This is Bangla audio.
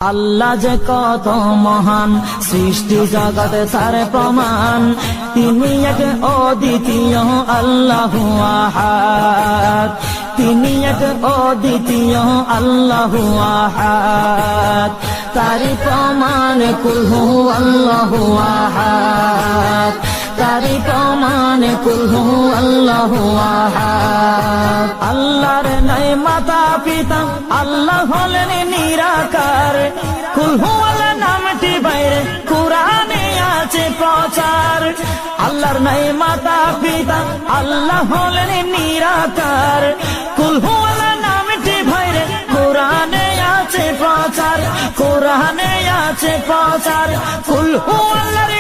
আল্লাহ যে কত মহান, সৃষ্টি জগতে তার প্রমাণ। তিনি এক অদ্বিতীয় আল্লাহু আহাদ, তিনি এক অদ্বিতীয় আল্লাহু আহাদ। তারি প্রমাণ কুল হু আল্লাহু আহাদ, তারি প্রমাণ কুল হু আল্লাহু আহাদ। আল্লাহর নাই মাতা পিতা, আল্লাহ হলেন নিরাকার। কুল হু আল্লাহ নামটি বাইরে কুরআনে আছে প্রচার। আল্লাহর নাই মাতা পিতা, আল্লাহ হলেন নিরাকার। কুল হু আল্লাহ নামটি বাইরে কুরআনে আছে প্রচার, কুরআনে আছে প্রচার। কুল হু আল্লাহর